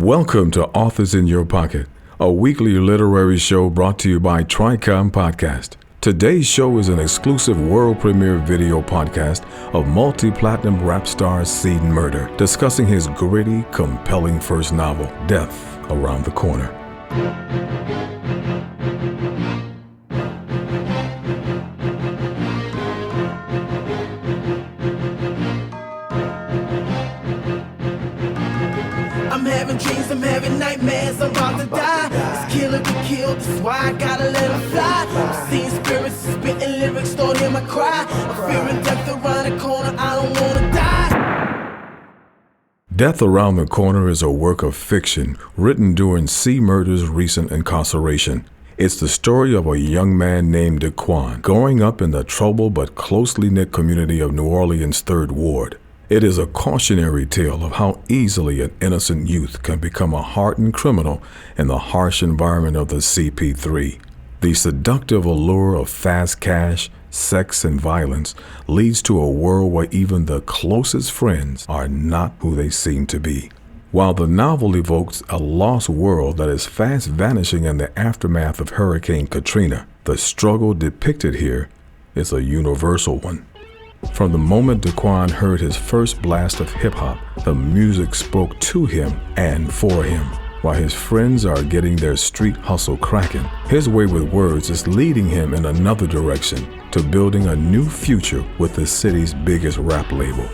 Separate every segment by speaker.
Speaker 1: Welcome to Authors in Your Pocket, a weekly literary show brought to you by Tricom Podcast. Today's show is an exclusive world premiere video podcast of multi-platinum rap star C Murder, discussing his gritty, compelling first novel, Death Around the Corner.
Speaker 2: I'm having dreams, I'm having nightmares, I'm about to die. This killer be killed, that's why I gotta let him fly. I'm seeing spirits, spitting lyrics, don't hear my cry. I'm fearing death around the corner, I don't wanna die.
Speaker 1: Death Around the Corner is a work of fiction written during C Murder's recent incarceration. It's the story of a young man named Daquan growing up in the troubled but closely knit community of New Orleans' 3rd Ward. It is a cautionary tale of how easily an innocent youth can become a hardened criminal in the harsh environment of the CP3. The seductive allure of fast cash, sex, and violence leads to a world where even the closest friends are not who they seem to be. While the novel evokes a lost world that is fast vanishing in the aftermath of Hurricane Katrina, the struggle depicted here is a universal one. From the moment Daquan heard his first blast of hip-hop, the music spoke to him and for him. While his friends are getting their street hustle cracking, his way with words is leading him in another direction, to building a new future with the city's biggest rap label.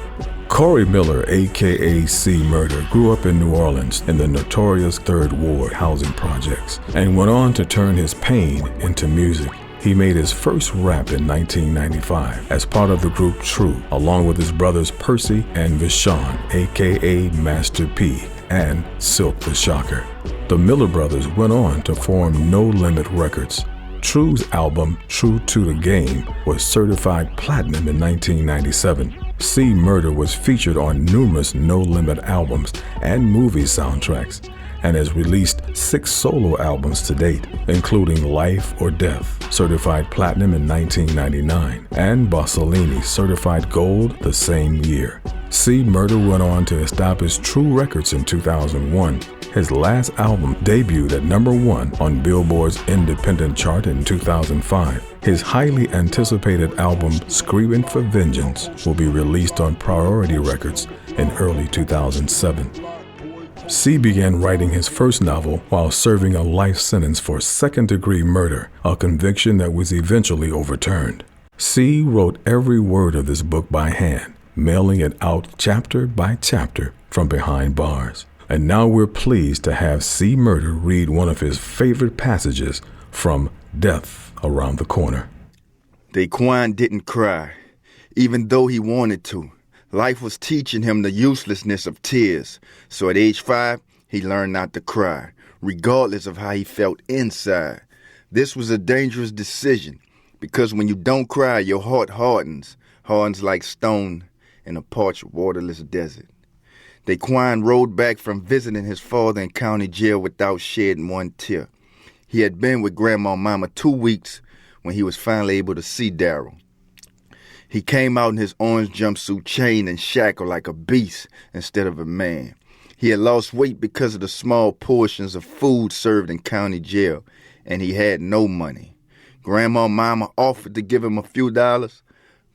Speaker 1: Corey Miller, aka C Murder, grew up in New Orleans in the notorious 3rd Ward housing projects and went on to turn his pain into music. He made his first rap in 1995 as part of the group True, along with his brothers Percy and Vishon, aka Master P, and Silk the Shocker. The Miller brothers went on to form No Limit Records. True's album, True to the Game, was certified platinum in 1997. C Murder was featured on numerous No Limit albums and movie soundtracks, and has released 6 solo albums to date, including Life or Death, certified platinum in 1999, and Bassolini, certified gold the same year. C Murder went on to establish True Records in 2001. His last album debuted at #1 on Billboard's independent chart in 2005. His highly anticipated album, Screaming for Vengeance, will be released on Priority Records in early 2007. C began writing his first novel while serving a life sentence for second-degree murder, a conviction that was eventually overturned. C wrote every word of this book by hand, mailing it out chapter by chapter from behind bars. And now we're pleased to have C Murder read one of his favorite passages from Death Around the Corner.
Speaker 3: Daquan didn't cry, even though he wanted to. Life was teaching him the uselessness of tears, so at age 5, he learned not to cry, regardless of how he felt inside. This was a dangerous decision, because when you don't cry, your heart hardens like stone in a parched, waterless desert. Daquan rode back from visiting his father in county jail without shedding one tear. He had been with Grandma and Mama 2 weeks when he was finally able to see Daryl. He came out in his orange jumpsuit, chained and shackled like a beast instead of a man. He had lost weight because of the small portions of food served in county jail, and he had no money. Grandma and Mama offered to give him a few dollars,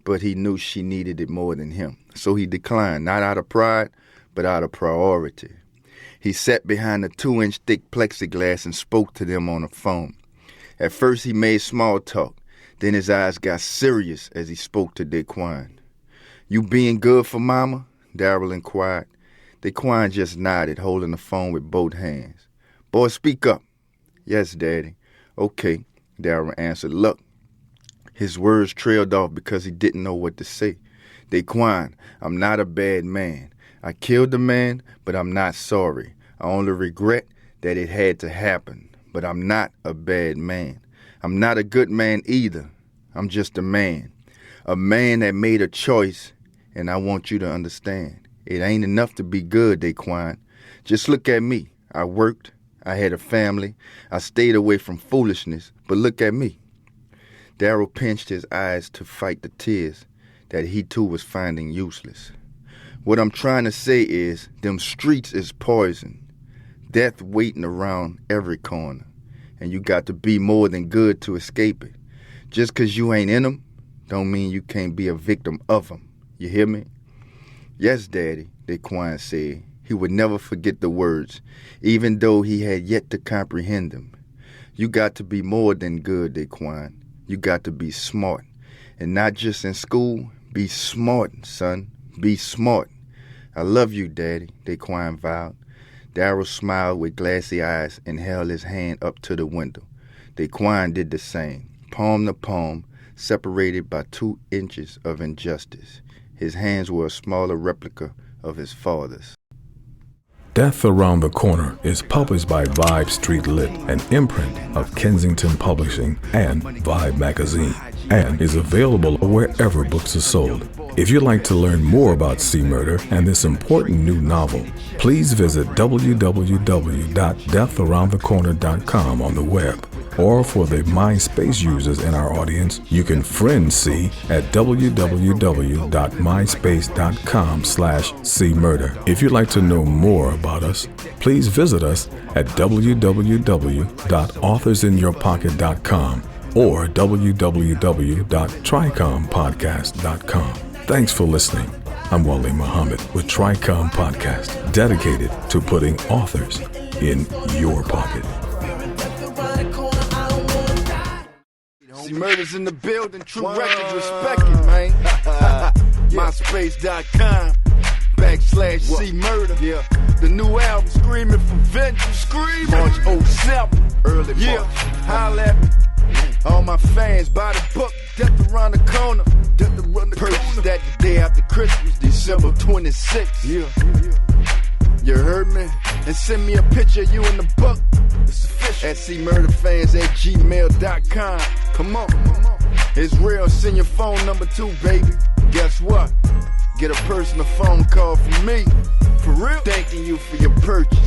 Speaker 3: but he knew she needed it more than him. So he declined, not out of pride, but out of priority. He sat behind the 2-inch thick plexiglass and spoke to them on the phone. At first he made small talk. Then his eyes got serious as he spoke to Daquan. "You being good for Mama?" Daryl inquired. Daquan just nodded, holding the phone with both hands. "Boy, speak up." "Yes, Daddy." "Okay," Daryl answered. "Look." His words trailed off because he didn't know what to say. "Daquan, I'm not a bad man. I killed the man, but I'm not sorry. I only regret that it had to happen, but I'm not a bad man. I'm not a good man either. I'm just a man that made a choice, and I want you to understand. It ain't enough to be good, Daquan. Just look at me. I worked. I had a family. I stayed away from foolishness, but look at me." Daryl pinched his eyes to fight the tears that he too was finding useless. "What I'm trying to say is, them streets is poison. Death waiting around every corner, and you got to be more than good to escape it. Just 'cause you ain't in 'em, don't mean you can't be a victim of 'em. You hear me? Yes, Daddy, Daquan said. He would never forget the words, even though he had yet to comprehend them. You got to be more than good, Daquan. You got to be smart. And not just in school, be smart, son. Be smart. I love you, Daddy, Daquan vowed. Darryl smiled with glassy eyes and held his hand up to the window. Daquan did the same, palm to palm, separated by 2 inches of injustice. His hands were a smaller replica of his father's.
Speaker 1: Death Around the Corner is published by Vibe Street Lit, an imprint of Kensington Publishing and Vibe Magazine, and is available wherever books are sold. If you'd like to learn more about Sea Murder and this important new novel, please visit www.deatharoundthecorner.com on the web. Or for the MySpace users in our audience, you can friend C at www.myspace.com/CMurder. If you'd like to know more about us, please visit us at www.authorsinyourpocket.com or www.tricompodcast.com. Thanks for listening. I'm Wally Muhammad with Tricom Podcast, dedicated to putting authors in your pocket.
Speaker 3: See Murders in the building, true records, respect it, man. MySpace.com/See Murder. Yeah. The new album, Screaming for Vengeance. Screaming. March 07. Early March. Yeah. Holla at me. All my fans, buy the book, Death Around the Corner. Purchased that the day after Christmas, December 26th. Yeah. You heard me? And send me a picture of you in the book. It's official. At cmurderfans@gmail.com. Come on. It's real. Send your phone number too, baby. Guess what? Get a personal phone call from me. For real? Thanking you for your purchase.